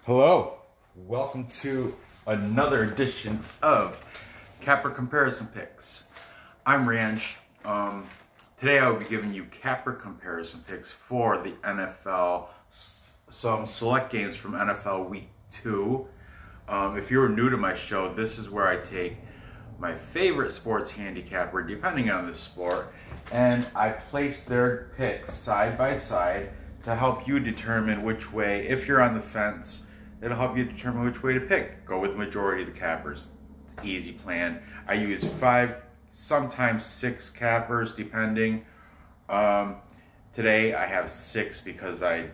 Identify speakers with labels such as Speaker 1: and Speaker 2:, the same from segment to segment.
Speaker 1: Hello, welcome to another edition of Capper Comparison Picks. I'm Ranch. Today I will be giving you Capper Comparison Picks for the NFL, some select games from NFL Week 2. If you're new to my show, this is where I take my favorite sports handicapper, depending on the sport, and I place their picks side by side to help you determine which way, if you're on the fence, it'll help you determine which way to pick. Go with the majority of the cappers. It's an easy plan. I use 5, sometimes 6 cappers, depending. Today I have 6 because I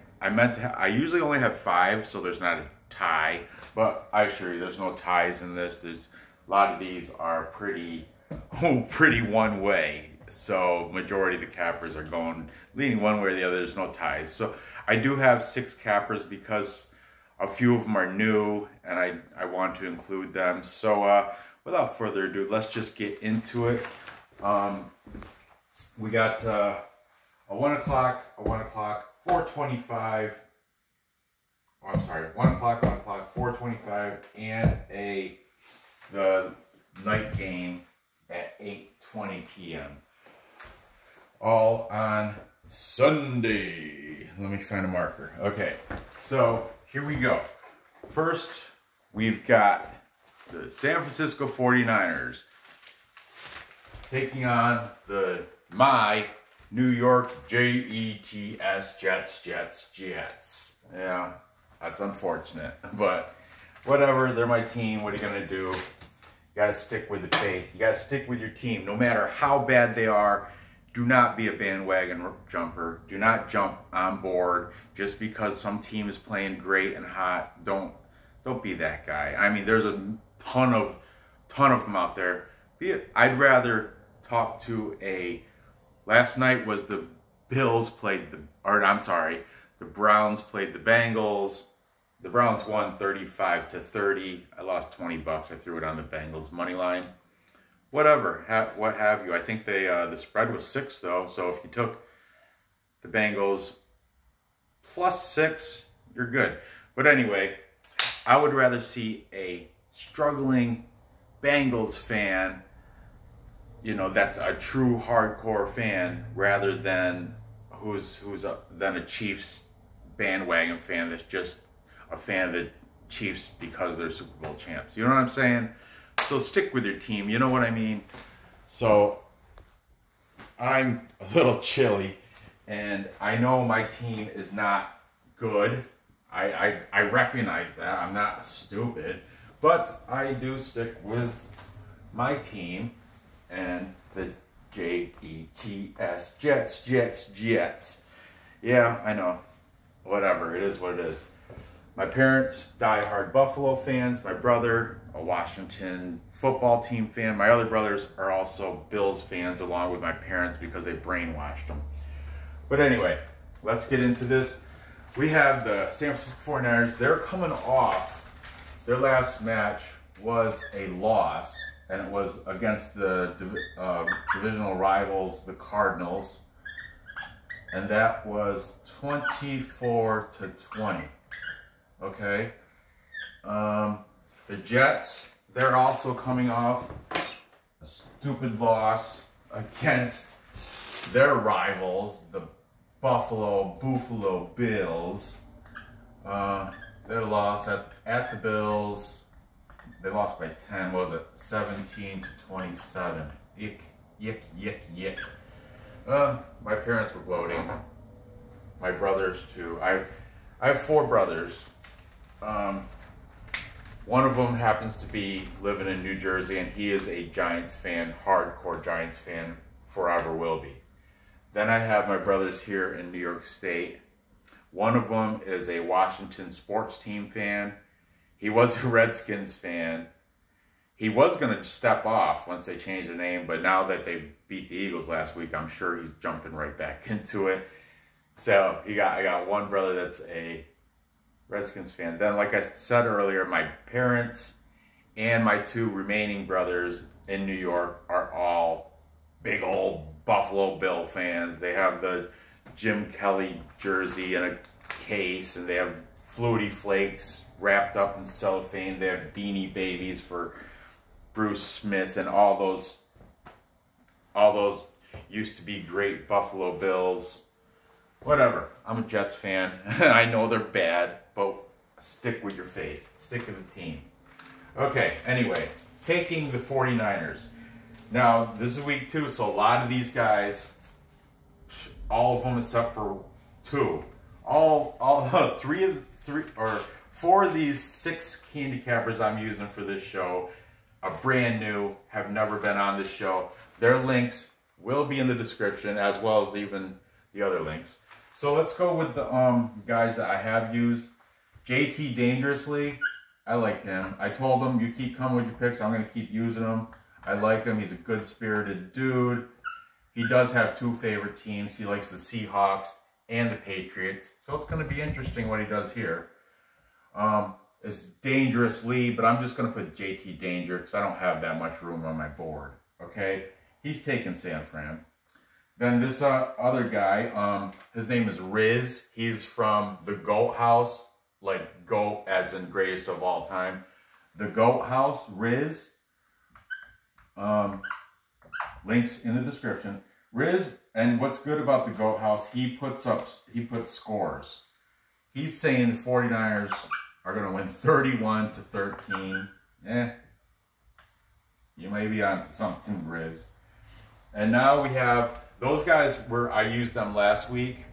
Speaker 1: usually only have 5, so there's not a tie. But I assure you, there's no ties in this. A lot of these are pretty one way. So majority of the cappers are leaning one way or the other. There's no ties. So I do have 6 cappers because a few of them are new, and I want to include them. So without further ado, let's just get into it. We got a 1 o'clock, 4:25. Oh, I'm sorry, 1 o'clock, 4:25, and the night game at 8:20 p.m. all on Sunday. Let me find a marker. Okay, so here we go. First, we've got the San Francisco 49ers taking on my New York Jets. Yeah, that's unfortunate, but whatever, they're my team. What are you gonna do? You gotta stick with the faith. You gotta stick with your team, no matter how bad they are. Do not be a bandwagon jumper. Do not jump on board just because some team is playing great and hot. Don't be that guy. I mean, there's a ton of them out there. I'd rather talk to last night was the Browns played the Bengals. The Browns won 35-30. I lost $20. I threw it on the Bengals money line. Whatever, what have you. I think the spread was 6 though. So if you took the Bengals plus 6, you're good. But anyway, I would rather see a struggling Bengals fan, that's a true hardcore fan, rather than than a Chiefs bandwagon fan that's just a fan of the Chiefs because they're Super Bowl champs. You know what I'm saying? So stick with your team, you know what I mean? So I'm a little chilly, and I know my team is not good. I recognize that. I'm not stupid, but I do stick with my team and the Jets. Yeah, I know. Whatever, it is what it is. My parents, diehard Buffalo fans. My brother, a Washington football team fan. My other brothers are also Bills fans, along with my parents, because they brainwashed them. But anyway, let's get into this. We have the San Francisco 49ers. They're coming off. Their last match was a loss, and it was against the divisional rivals, the Cardinals. And that was 24-20. Okay. The Jets, they're also coming off a stupid loss against their rivals, the Buffalo Bills. Their loss at the Bills, they lost by 10. What was it? 17-27. Yick. My parents were gloating. My brothers too. I have 4 brothers. One of them happens to be living in New Jersey, and he is a Giants fan, hardcore Giants fan, forever will be. Then I have my brothers here in New York State. One of them is a Washington sports team fan. He was a Redskins fan. He was going to step off once they changed the name, but now that they beat the Eagles last week, I'm sure he's jumping right back into it. So I got one brother that's a Redskins fan. Then, like I said earlier, my parents and my 2 remaining brothers in New York are all big old Buffalo Bill fans. They have the Jim Kelly jersey in a case, and they have Flutie Flakes wrapped up in cellophane. They have Beanie Babies for Bruce Smith and all those used to be great Buffalo Bills. Whatever. I'm a Jets fan. I know they're bad, but stick with your faith. Stick with the team. Okay, anyway, taking the 49ers. Now, this is week 2, so a lot of these guys, all of them except for 2, four of these 6 handicappers I'm using for this show are brand new, have never been on this show. Their links will be in the description, as well as even the other links. So let's go with the guys that I have used. JT Dangerously, I like him. I told him, you keep coming with your picks, I'm going to keep using him. I like him. He's a good-spirited dude. He does have 2 favorite teams. He likes the Seahawks and the Patriots. So it's going to be interesting what he does here. It's Dangerously, but I'm just going to put JT Danger because I don't have that much room on my board. Okay? He's taking San Fran. Then this other guy, his name is Riz. He's from the Goat House, like GOAT as in greatest of all time. The Goat House, Riz. Links in the description. Riz, and what's good about the Goat House, he puts scores. He's saying the 49ers are going to win 31-13. You may be onto something, Riz. And now we have those guys where I used them last week.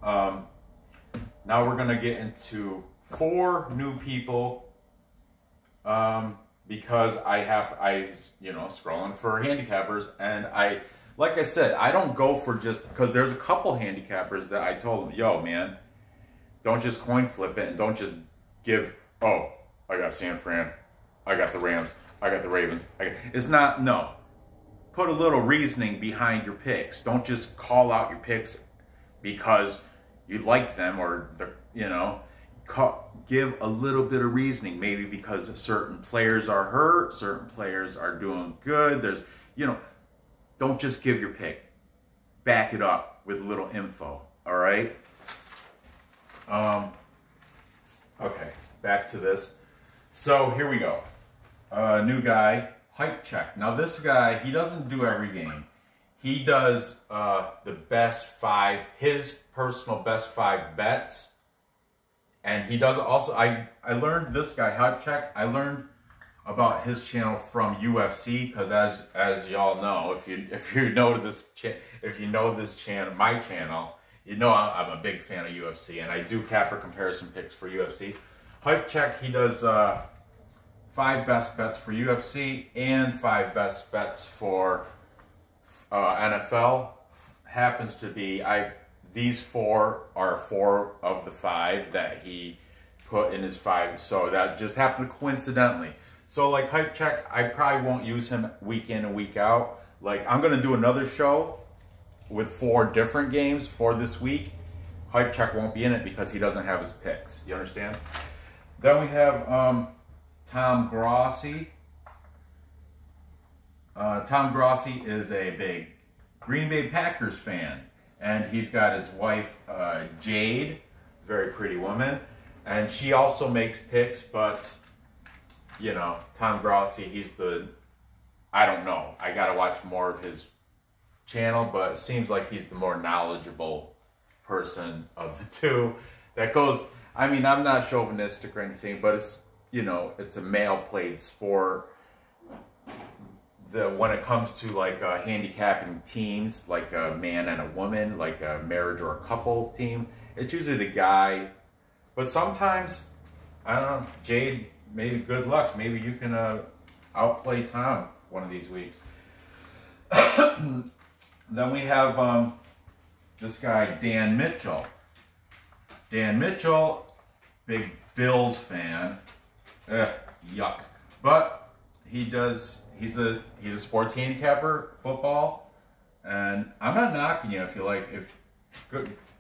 Speaker 1: Now we're going to get into 4 new people. Because scrolling for handicappers, and like I said, I don't go for just, because there's a couple handicappers that I told them, yo, man, don't just coin flip it and don't just give, oh, I got San Fran, I got the Rams, I got the Ravens. It's not, no. Put a little reasoning behind your picks. Don't just call out your picks because you like them or, give a little bit of reasoning, maybe because certain players are hurt, certain players are doing good. There's, don't just give your pick. Back it up with a little info, all right? Okay, back to this. So here we go. New guy, Hype Check. Now this guy, he doesn't do every game. He does the best 5, his personal best 5 bets. And he does also, I learned this guy, Hype Check, I learned about his channel from UFC, because as y'all know, if you know this channel, my channel, you know I'm a big fan of UFC, and I do capper comparison picks for UFC. Hype Check, he does 5 best bets for UFC and 5 best bets for NFL. Happens to be, these 4 are 4 of the 5 that he put in his 5. So that just happened coincidentally. So like Hype Check, I probably won't use him week in and week out. Like I'm going to do another show with 4 different games for this week. Hype Check won't be in it because he doesn't have his picks. You understand? Then we have Tom Grossi. Tom Grossi is a big Green Bay Packers fan. And he's got his wife, Jade, very pretty woman. And she also makes picks, but, Tom Grossi, I don't know. I got to watch more of his channel, but it seems like he's the more knowledgeable person of the 2. That goes, I'm not chauvinistic or anything, but it's, it's a male-played sport. When it comes to like handicapping teams, like a man and a woman, like a marriage or a couple team, it's usually the guy. But sometimes, I don't know, Jade, maybe good luck. Maybe you can outplay Tom one of these weeks. Then we have this guy, Dan Mitchell. Dan Mitchell, big Bills fan. Yuck. But he's a sports handicapper, football, and I'm not knocking you if you like.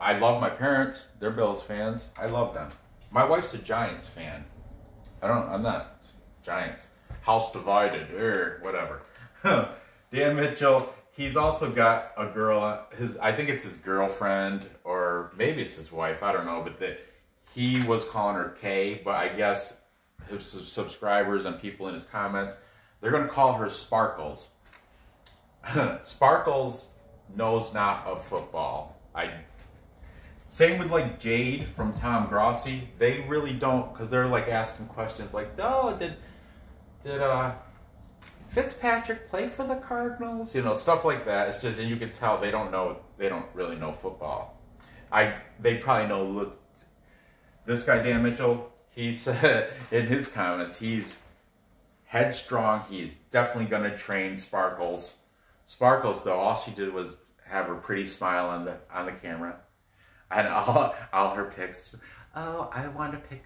Speaker 1: I love my parents; they're Bills fans. I love them. My wife's a Giants fan. I'm not Giants. House divided, whatever. Dan Mitchell. He's also got a girl. I think it's his girlfriend, or maybe it's his wife. I don't know, but he was calling her K, but I guess his subscribers and people in his comments, they're going to call her Sparkles. Sparkles knows not of football. Same with like Jade from Tom Grossi. They really don't, because they're like asking questions like, oh, did Fitzpatrick play for the Cardinals? You know, stuff like that. It's just, and you can tell they don't really know football. They probably know, look, this guy Dan Mitchell, he said in his comments, he's headstrong. He's definitely going to train Sparkles. Sparkles, though, all she did was have her pretty smile on the camera. And all her picks, oh, I want to pick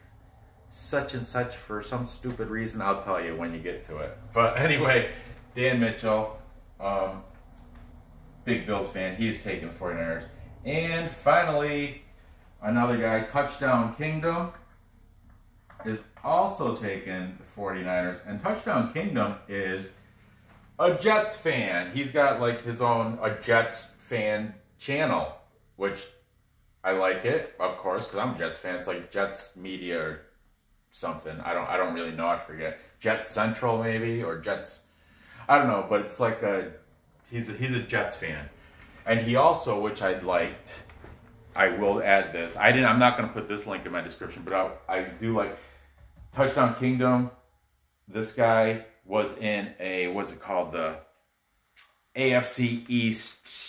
Speaker 1: such and such for some stupid reason. I'll tell you when you get to it. But anyway, Dan Mitchell, big Bills fan, he's taking the 49ers. And finally, another guy, Touchdown Kingdom, is also taking the 49ers. And Touchdown Kingdom is a Jets fan. He's got like his own a Jets fan channel, which I like it, of course, because I'm a Jets fan. It's like Jets Media or something. I don't really know. I forget. Jets Central maybe, or Jets. I don't know, but it's like he's a Jets fan, and he also, which I liked. I will add this. I'm not going to put this link in my description, but I do like Touchdown Kingdom. This guy was in what's it called, the AFC East.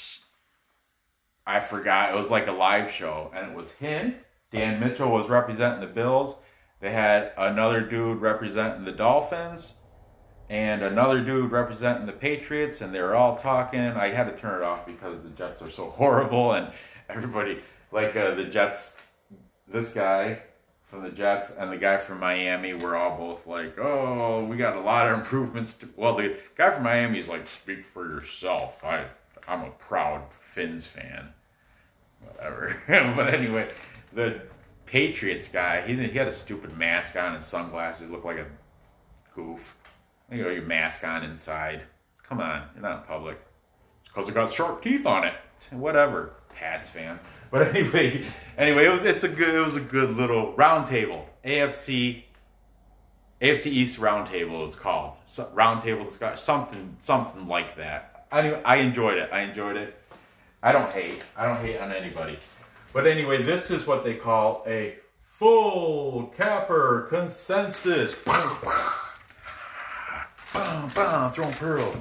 Speaker 1: I forgot. It was like a live show, and it was him. Dan Mitchell was representing the Bills. They had another dude representing the Dolphins, and another dude representing the Patriots, and they were all talking. I had to turn it off because the Jets are so horrible, and everybody, like the Jets, this guy from the Jets and the guy from Miami were all both like, oh, we got a lot of improvements. Well, the guy from Miami is like, speak for yourself. I'm a proud Finns fan. Whatever. But anyway, the Patriots guy, he had a stupid mask on and sunglasses. Looked like a goof. You know, your mask on inside. Come on, you're not in public. It's because it got sharp teeth on it. Whatever, Pats fan. But anyway, it was a good little round table. AFC East round table is called. Round table discussion, something like that. Anyway, I enjoyed it. I don't hate on anybody. But anyway, this is what they call a full capper consensus. Throwing pearls.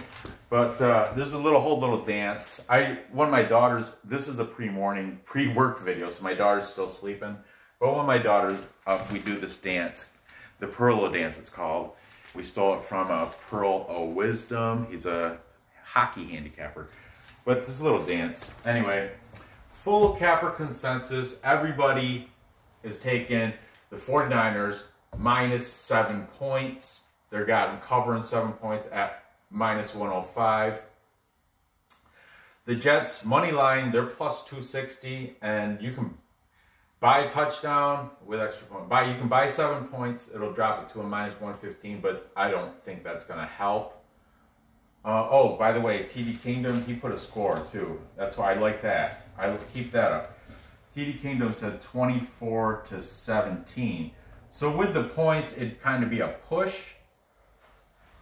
Speaker 1: But there's a whole little dance. One of my daughters, this is a pre-work video, so my daughter's still sleeping. But one of my daughters, we do this dance, the Pearl dance it's called. We stole it from a Pearl of Wisdom. He's a hockey handicapper. But this little dance. Anyway, full capper consensus. Everybody is taking the 49ers minus 7 points. They're gotten covering 7 points at minus 105. The Jets money line, they're plus 260, and you can buy a touchdown with extra points. You can buy 7 points. It'll drop it to a minus 115, but I don't think that's going to help. Oh, by the way, TD Kingdom, he put a score too. That's why I like that. I will keep that up. TD Kingdom said 24-17. So with the points, it'd kind of be a push,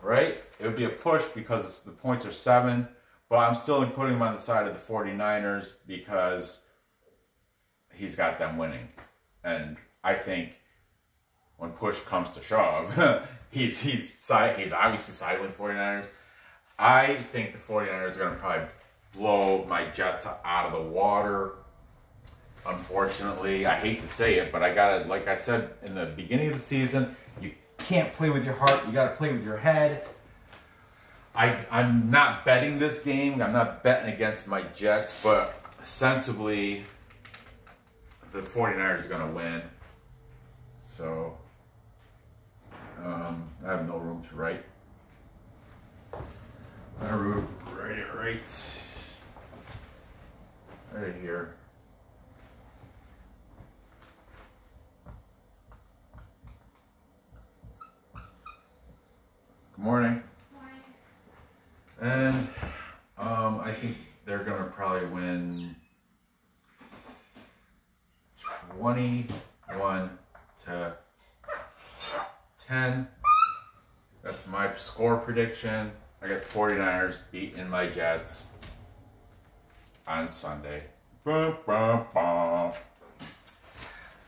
Speaker 1: right? It would be a push because the points are 7, but I'm still putting him on the side of the 49ers because he's got them winning. And I think when push comes to shove, he's obviously siding with the 49ers. I think the 49ers are going to probably blow my Jets out of the water. Unfortunately, I hate to say it, but I got to, like I said in the beginning of the season, you can't play with your heart. You got to play with your head. I'm not betting this game. I'm not betting against my Jets, but sensibly, the 49ers are going to win. So, I have no room to write. I write it right here. Good morning. And I think they're going to probably win 21-17. to 10. That's my score prediction. I got 49ers beating my Jets on Sunday.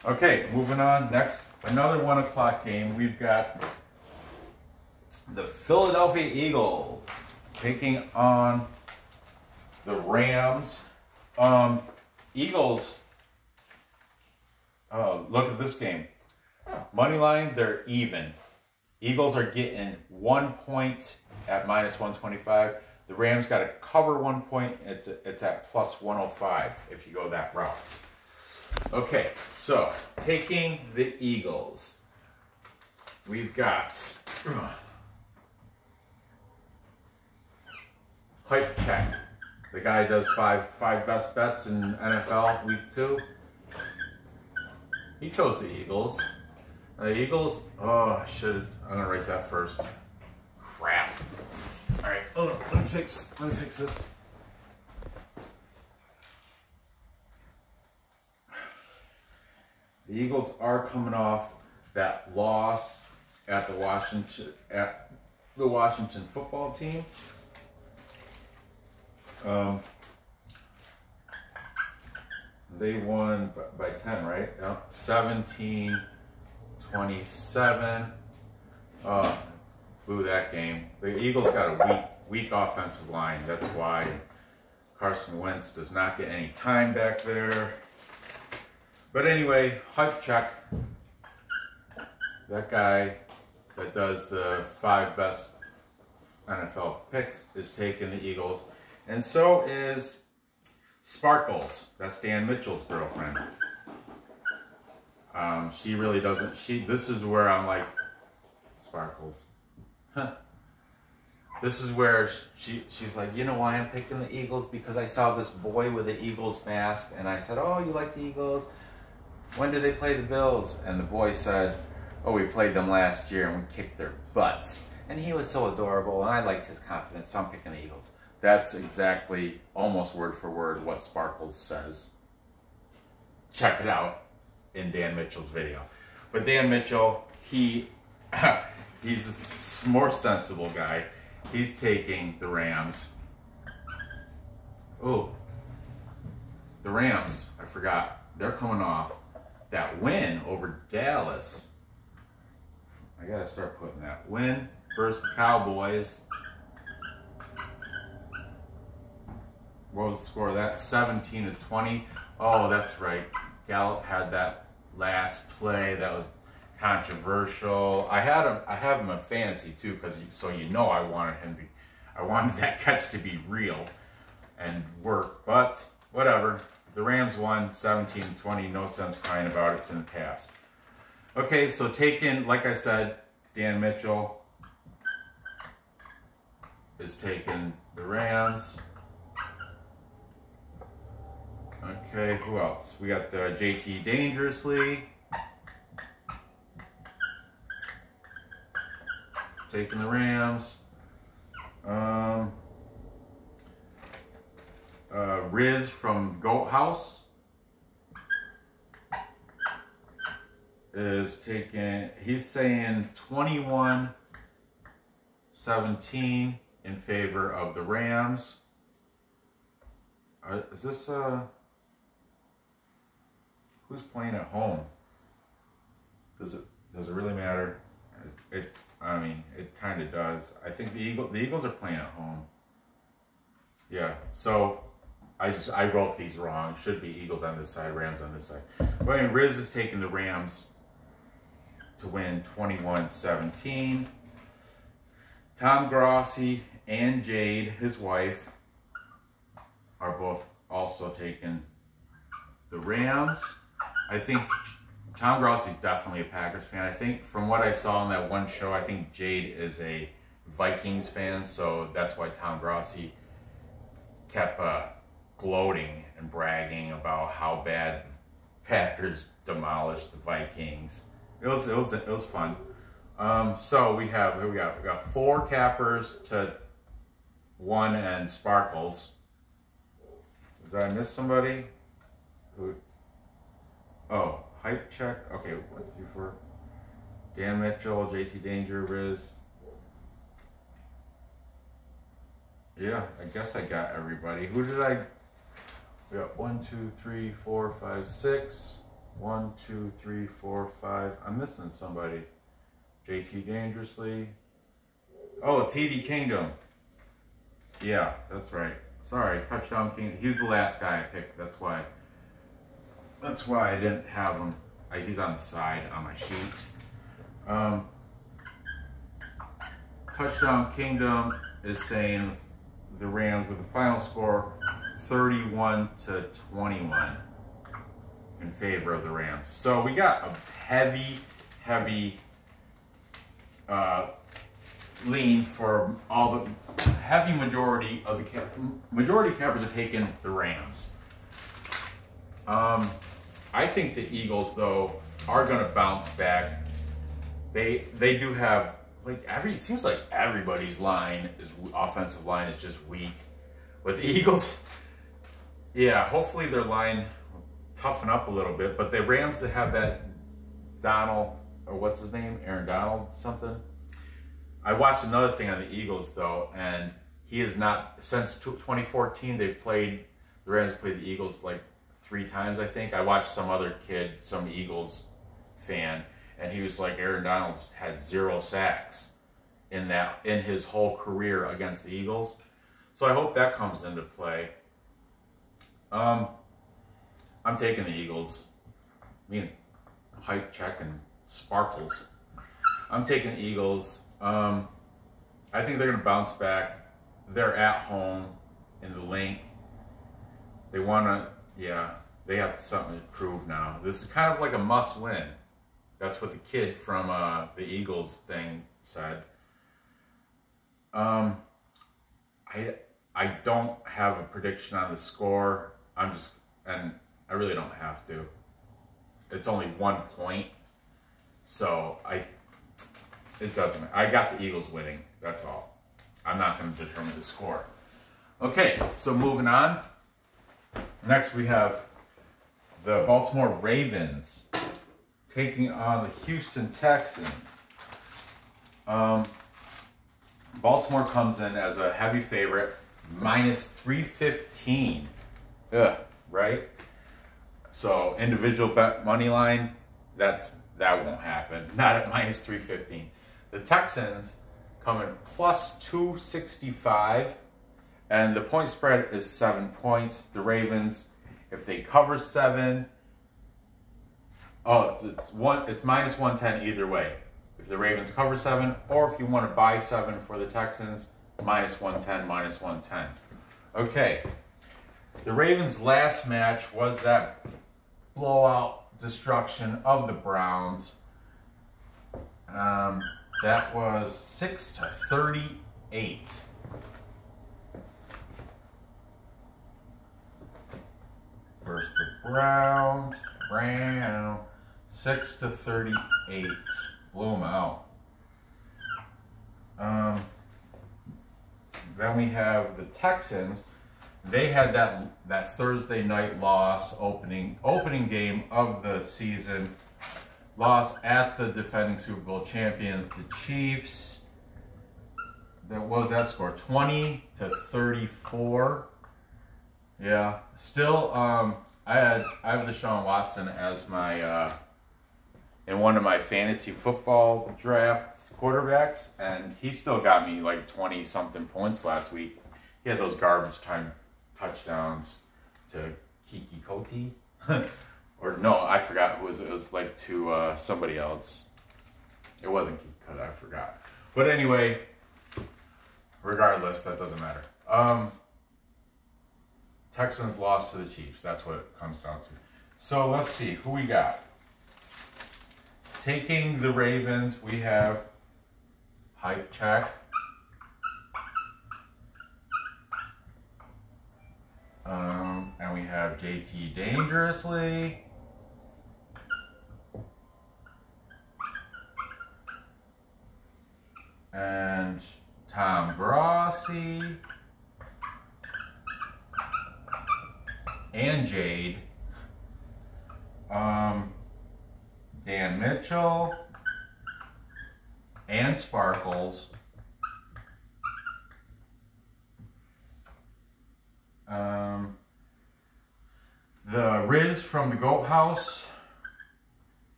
Speaker 1: Okay, moving on. Next, another 1 o'clock game. We've got the Philadelphia Eagles taking on the Rams. Eagles, look at this game. Money line, they're even. Eagles are getting 1 point at -125. The Rams got to cover 1 point. It's at +105 if you go that route. Okay, so taking the Eagles, we've got Hype Check. The guy does five best bets in NFL week 2. He chose the Eagles. The Eagles, I'm gonna write that first. Crap. All right, let me fix this. The Eagles are coming off that loss at the Washington football team. They won by 10, right? Yep. 17-27. Boo that game. The Eagles got a weak offensive line. That's why Carson Wentz does not get any time back there. But anyway, Hype Check. That guy that does the 5 best NFL picks is taking the Eagles. And so is Sparkles. That's Dan Mitchell's girlfriend. She really doesn't. This is where I'm like, Sparkles. Huh. This is where she's like, you know why I'm picking the Eagles? Because I saw this boy with the Eagles mask, and I said, oh, you like the Eagles? When did they play the Bills? And the boy said, oh, we played them last year and we kicked their butts. And he was so adorable, and I liked his confidence, so I'm picking the Eagles. That's exactly, almost word for word, what Sparkles says. Check it out in Dan Mitchell's video. But Dan Mitchell, he's a more sensible guy. He's taking the Rams. Oh, the Rams, I forgot. They're coming off that win over Dallas. I gotta start putting that win versus the Cowboys. What was the score of that? 17-20. Oh, that's right. Gallup had that last play that was controversial. I have him in fantasy too, because so you know I wanted that catch to be real and work. But whatever. The Rams won 17-20. No sense crying about it. It's in the past. Okay, so taking, like I said, Dan Mitchell is taking the Rams. Okay, who else? We got JT Dangerously taking the Rams. Riz from Goat House is taking, he's saying 21-17 in favor of the Rams. Is this, who's playing at home? Does it really matter? I mean, it kind of does. I think the Eagles are playing at home. Yeah, so I wrote these wrong. It should be Eagles on this side, Rams on this side. But anyway, Riz is taking the Rams to win 21-17. Tom Grossi and Jade, his wife, are both also taking the Rams. I think Tom Grossi's definitely a Packers fan. I think from what I saw on that one show, I think Jade is a Vikings fan, so that's why Tom Grossi kept gloating and bragging about how bad Packers demolished the Vikings. It was fun. So we got 4 cappers to 1 and Sparkles. Did I miss somebody? Who? Oh, hype check. Okay, 1, 2, 3, 4. Dan Mitchell, JT Danger, Riz. Yeah, I guess I got everybody. Who did I? We got 1, 2, 3, 4, 5, 6. 1, 2, 3, 4, 5. I'm missing somebody. JT Dangerously. Oh, TD Kingdom. Yeah, that's right. Sorry, Touchdown King. He's the last guy I picked. That's why I didn't have him. He's on the side on my sheet. Touchdown Kingdom is saying the Rams with the final score 31-21 in favor of the Rams. So we got a heavy lean for all the heavy majority of the cappers are taking the Rams. I think the Eagles though are going to bounce back. They do have it seems like everybody's offensive line is just weak. With the Eagles, yeah, hopefully their line will toughen up a little bit. But the Rams that have that Donald, or what's his name, Aaron Donald something. I watched another thing on the Eagles though, and he is not, since 2014 the Rams played the Eagles like 3 times, I think. I watched some other kid, some Eagles fan, and he was like, Aaron Donald's had 0 sacks in his whole career against the Eagles. So I hope that comes into play. I'm taking the Eagles. I mean, hype check and sparkles. I'm taking the Eagles. I think they're going to bounce back. They're at home in the Link. They want to, they have something to prove now. This is kind of like a must-win. That's what the kid from the Eagles thing said. I don't have a prediction on the score. And I really don't have to. It's only 1 point, so it doesn't matter. I got the Eagles winning. That's all. I'm not going to determine the score. Okay, so moving on. Next we have the Baltimore Ravens taking on the Houston Texans. Baltimore comes in as a heavy favorite, -315. Ugh, right? So individual bet money line, that won't happen. Not at -315. The Texans come in +265, and the point spread is 7 points. The Ravens, if they cover 7, it's -110 either way. If the Ravens cover 7, or if you want to buy 7 for the Texans, -110, -110. Okay. The Ravens' last match was that blowout destruction of the Browns. That was 6-38. Versus the Browns. 6-38. Blew them out. Then we have the Texans. They had that Thursday night loss, opening game of the season. Loss at the defending Super Bowl champions, the Chiefs. What was that score? 20-34. Yeah. Still, I have Deshaun Watson as my in one of my fantasy football draft quarterbacks, and he still got me like 20-something points last week. He had those garbage time touchdowns to Kiki Coty. Or no, I forgot who it was. It was like to somebody else. It wasn't Kiki Coty, I forgot. But anyway, regardless, that doesn't matter. Texans lost to the Chiefs. That's what it comes down to. So let's see who we got. Taking the Ravens, we have hype check. And we have JT Dangerously. And Tom Grossi. And Jade. Dan Mitchell, and Sparkles. The Riz from the Goat House.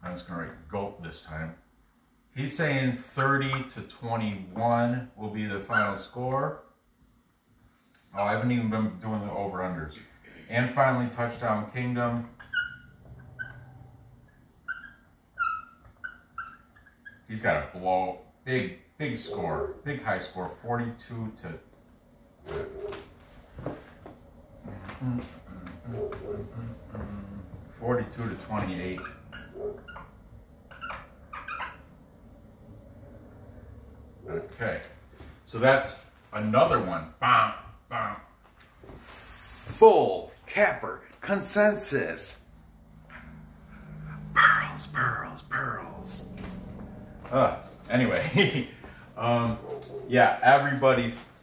Speaker 1: I'm just going to write Goat this time. He's saying 30-21 will be the final score. Oh, I haven't even been doing the over-unders. And finally, Touchdown Kingdom. He's got a blow, big score, big high score, 42 to 28. Okay, so that's another one. Bam, bam. Full capper consensus. Pearls, pearls, pearls. Anyway, yeah,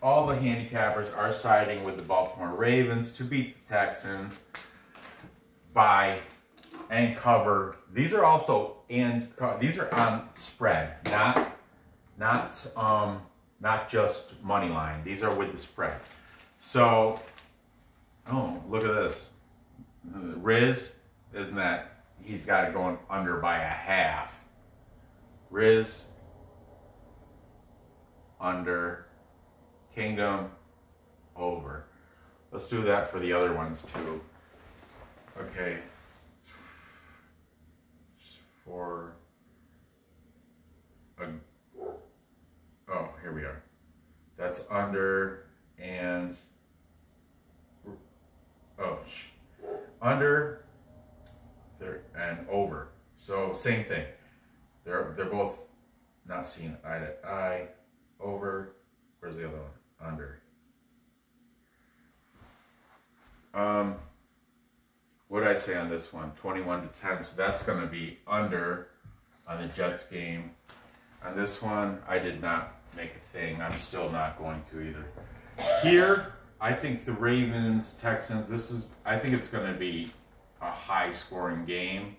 Speaker 1: all the handicappers are siding with the Baltimore Ravens to beat the Texans by and cover. These are also these are on spread, not just money line. These are with the spread. So, oh, look at this. Riz, isn't that he's got it going under by a half. Riz, under, Kingdom, over. Let's do that for the other ones too. Okay. Oh, here we are. That's under and, under and over. So same thing. They're both not seen eye to eye. Over. Where's the other one? Under. What did I say on this one? 21-10. So that's going to be under on the Jets game. On this one, I did not make a thing. I'm still not going to either. Here, I think the Ravens, Texans. I think it's going to be a high-scoring game.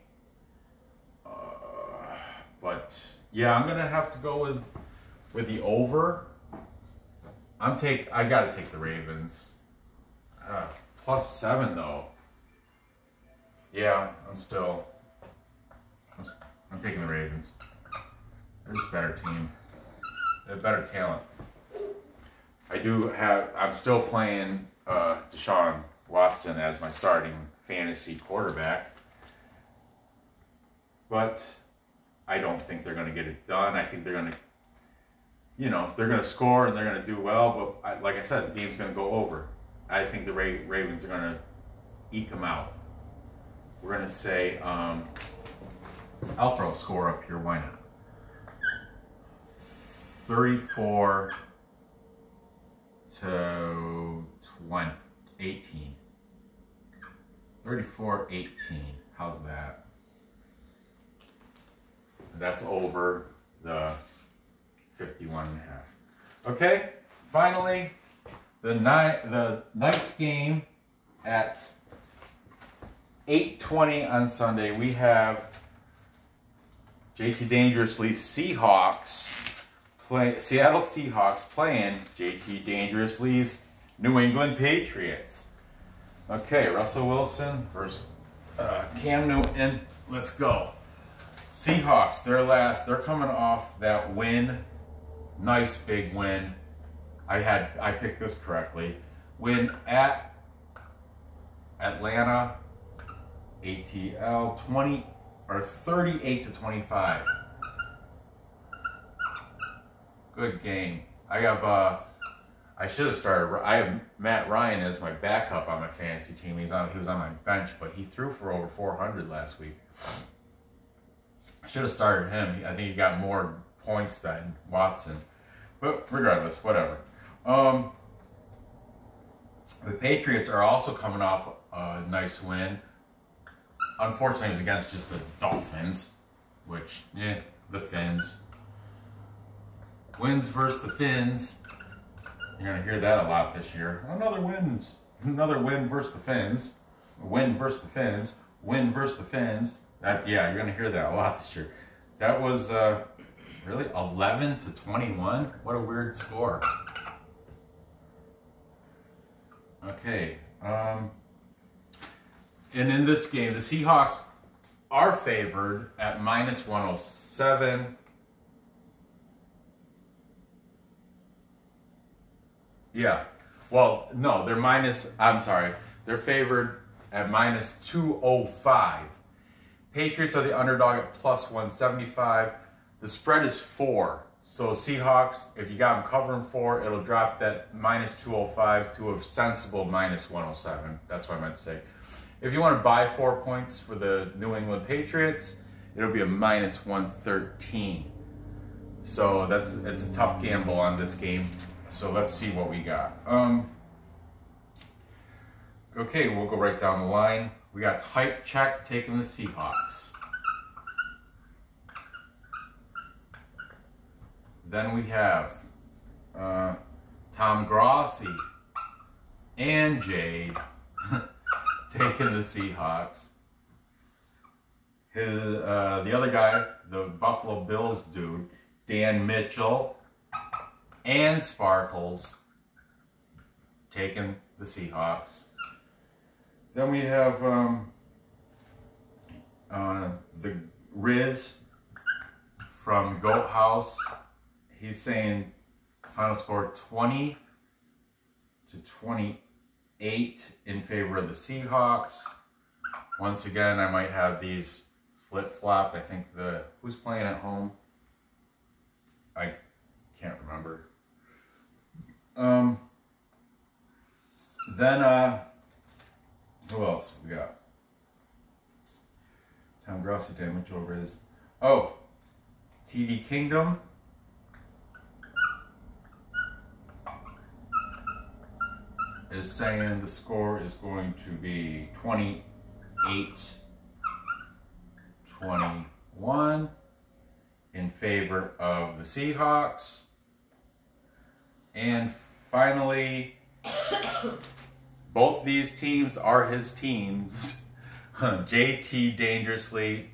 Speaker 1: But yeah, I'm gonna have to go with the over. I gotta take the Ravens. +7 though. Yeah, I'm taking the Ravens. They're just a better team. They're better talent. I'm still playing Deshaun Watson as my starting fantasy quarterback. But I don't think they're going to get it done. I think they're going to, they're going to score and they're going to do well. But like I said, the game's going to go over. I think the Ravens are going to eke them out. We're going to say, I'll throw a score up here. Why not? 34 to 18. 34-18. How's that? That's over the 51.5. Okay, finally, the night's game at 8:20 on Sunday. We have JT Dangerously Seattle Seahawks playing JT Dangerously's New England Patriots. Okay, Russell Wilson versus Cam Newton. Let's go. Seahawks, they're coming off that win. Nice big win. I picked this correctly. Win at Atlanta, ATL 38-25. Good game. I should have started. I have Matt Ryan as my backup on my fantasy team. He was on my bench, but he threw for over 400 last week. I should have started him. I think he got more points than Watson. But regardless, whatever. The Patriots are also coming off a nice win. Unfortunately, it was against just the Dolphins, which, the Fins. Wins versus the Fins. You're going to hear that a lot this year. Another win versus the Fins. Win versus the Fins. Win versus the Fins. Yeah, you're gonna hear that a lot this year. That was really 11-21. What a weird score. Okay. And in this game, the Seahawks are favored at -107. Yeah. Well, no, they're favored at -205. Patriots are the underdog at +175. The spread is 4. So Seahawks, if you got them covering 4, it'll drop that -205 to a sensible -107. That's what I meant to say. If you want to buy 4 points for the New England Patriots, it'll be a -113. So it's a tough gamble on this game. So let's see what we got. Okay, we'll go right down the line. We got Hype Check taking the Seahawks. Then we have Tom Grossi and Jade taking the Seahawks. The other guy, the Buffalo Bills dude, Dan Mitchell and Sparkles taking the Seahawks. Then we have the Riz from Goat House. He's saying final score 20-28 in favor of the Seahawks. Once again, I might have these flip-flopped. I think who's playing at home? I can't remember. Then who else we got? Tom Grossi, Dan Mitchell, Riz. Oh, TV Kingdom. Is saying the score is going to be 28-21 in favor of the Seahawks. And finally, both these teams are his teams. JT Dangerously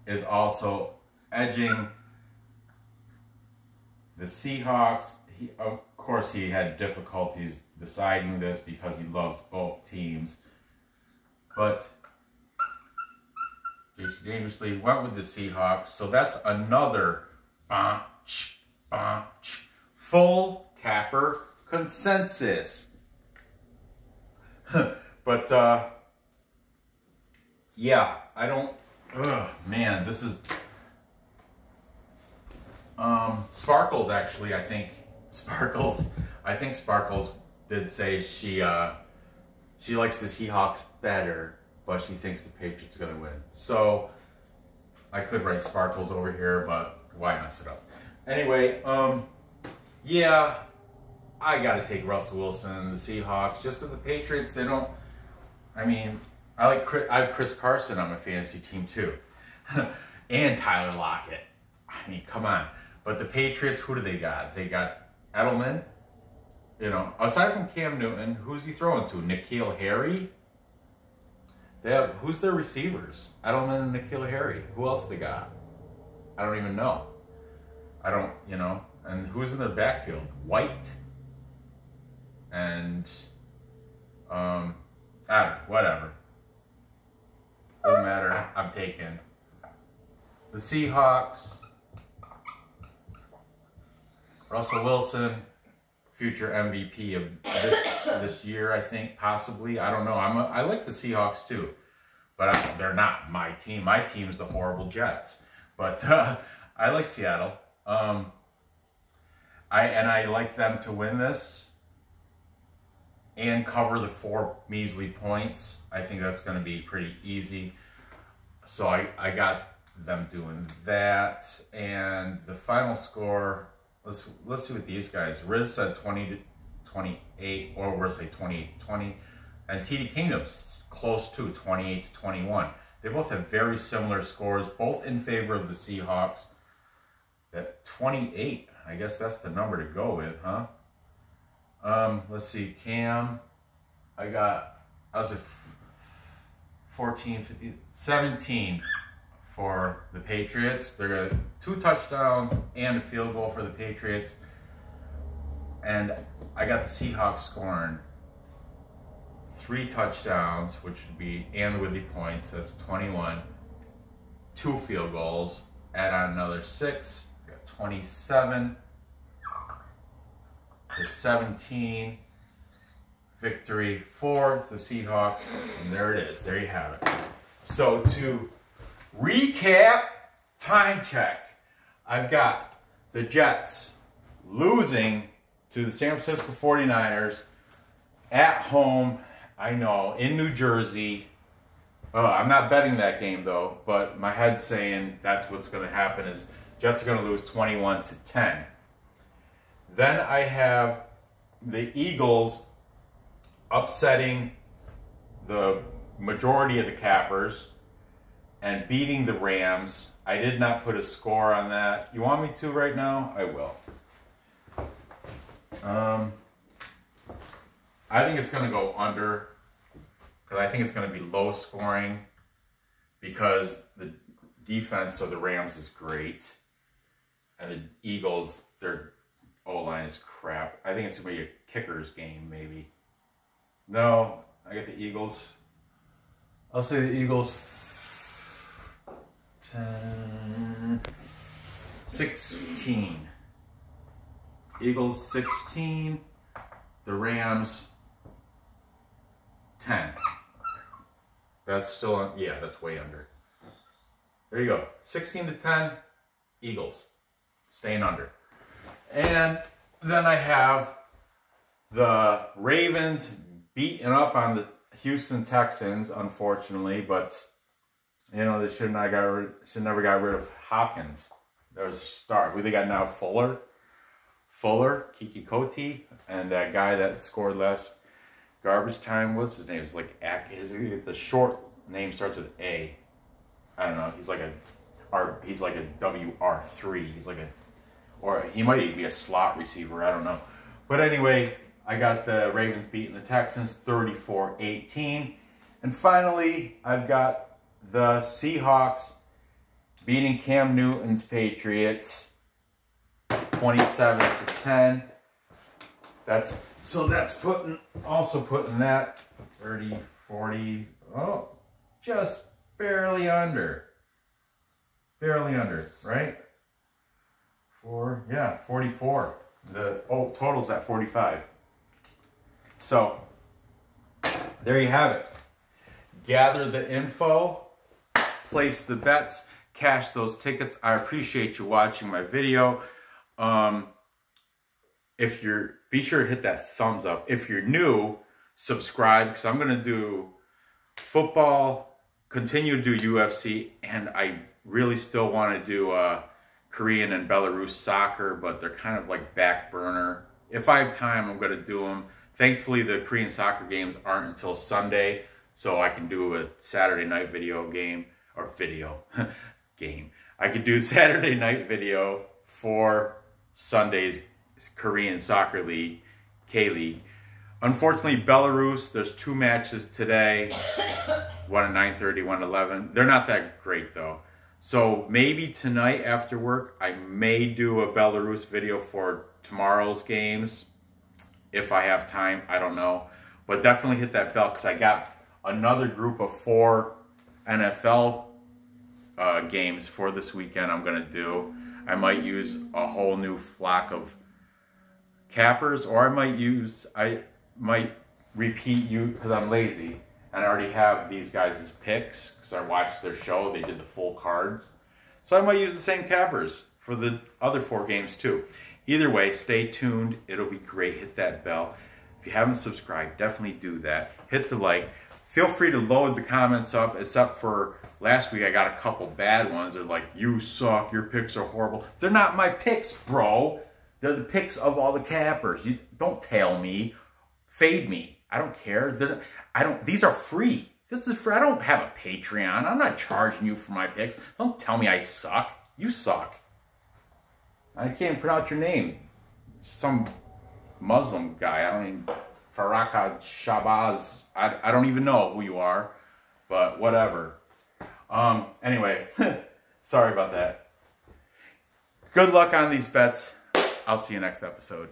Speaker 1: is also edging the Seahawks. Of course, he had difficulties deciding this because he loves both teams. But JT Dangerously went with the Seahawks. So that's another full capper consensus. But yeah, I don't. Man, this is Sparkles. Actually, I think Sparkles did say she likes the Seahawks better, but she thinks the Patriots are gonna win. So I could write Sparkles over here, but why mess it up? Anyway, yeah, I got to take Russell Wilson and the Seahawks just because the Patriots, they don't. I mean, I have Chris Carson on my fantasy team too, and Tyler Lockett. I mean, come on. But the Patriots, who do they got? They got Edelman. You know, aside from Cam Newton, who's he throwing to? N'Keal Harry. Who's their receivers? Edelman and N'Keal Harry. Who else they got? I don't even know. And who's in their backfield? White. And, whatever. Doesn't matter. I'm taking the Seahawks. Russell Wilson, future MVP of this year, I think, possibly. I don't know. I like the Seahawks too, but they're not my team. My team's the horrible Jets. But I like Seattle. I like them to win this and cover the 4 measly points. I think that's going to be pretty easy. So I got them doing that. And the final score, let's see what these guys. Riz said 20-28, or we'll say 28-20. And TD Kingdom's close to 28-21. They both have very similar scores, both in favor of the Seahawks. At 28, I guess that's the number to go with, huh? Let's see, Cam, I was at 14, 15, 17 for the Patriots. They're going to 2 touchdowns and a field goal for the Patriots. And I got the Seahawks scoring 3 touchdowns, which would be, and with the points, that's 21. 2 field goals, add on another 6, got 27 to 17. Victory for the Seahawks, and there it is. There you have it. So to recap, time check. I've got the Jets losing to the San Francisco 49ers at home, I know, in New Jersey. I'm not betting that game, though, but my head's saying that's what's going to happen is Jets are going to lose 21-10. Then I have the Eagles upsetting the majority of the cappers and beating the Rams. I did not put a score on that. You want me to right now? I will. I think it's going to go under because I think it's going to be low scoring because the defense of the Rams is great and the Eagles, their O-line is crap. I think it's going to be a kicker's game maybe. No, I get the Eagles. I'll say the Eagles 16. Eagles 16. The Rams 10. That's still, yeah, that's way under. There you go. 16-10, Eagles. Staying under. And then I have the Ravens beating up on the Houston Texans, unfortunately, but you know they should never got rid of Hopkins. That was a star. Who they got now? Kiki Coty, and that guy that scored last garbage time. What's his name? It's like the short name starts with A. I don't know. He's like a WR3. He's like or he might even be a slot receiver. I don't know. But anyway, I got the Ravens beating the Texans 34-18. And finally, I've got the Seahawks beating Cam Newton's Patriots 27-10. That's also putting that 30, 40, just barely under. Barely under, right? 44. The total's at 45. So, there you have it. Gather the info, place the bets, cash those tickets. I appreciate you watching my video. Be sure to hit that thumbs up. If you're new, subscribe, because I'm going to do football, continue to do UFC, and I really still want to do Korean and Belarus soccer, but they're kind of like back burner. If I have time, I'm going to do them. Thankfully, the Korean soccer games aren't until Sunday, so I can do a Saturday night video game, or video game. I could do Saturday night video for Sunday's Korean Soccer League, K-League. Unfortunately, Belarus, there's 2 matches today, one at 9:30, one at 11. They're not that great, though. So maybe tonight after work, I may do a Belarus video for tomorrow's games. If I have time, I don't know. But definitely hit that bell because I got another group of 4 NFL games for this weekend I'm going to do. I might use a whole new flock of cappers, or I might repeat you because I'm lazy. And I already have these guys' picks because I watched their show. They did the full cards. So I might use the same cappers for the other 4 games too. Either way, stay tuned. It'll be great. Hit that bell. If you haven't subscribed, definitely do that. Hit the like. Feel free to load the comments up, except for last week I got a couple bad ones. They're like, you suck, your picks are horrible. They're not my picks, bro. They're the picks of all the cappers. You don't tail me. Fade me. I don't care. These are free. This is free. I don't have a Patreon. I'm not charging you for my picks. Don't tell me I suck. You suck. I can't pronounce your name. Some Muslim guy. I don't even... Faraka Shabazz. I don't even know who you are. But whatever. Anyway. Sorry about that. Good luck on these bets. I'll see you next episode.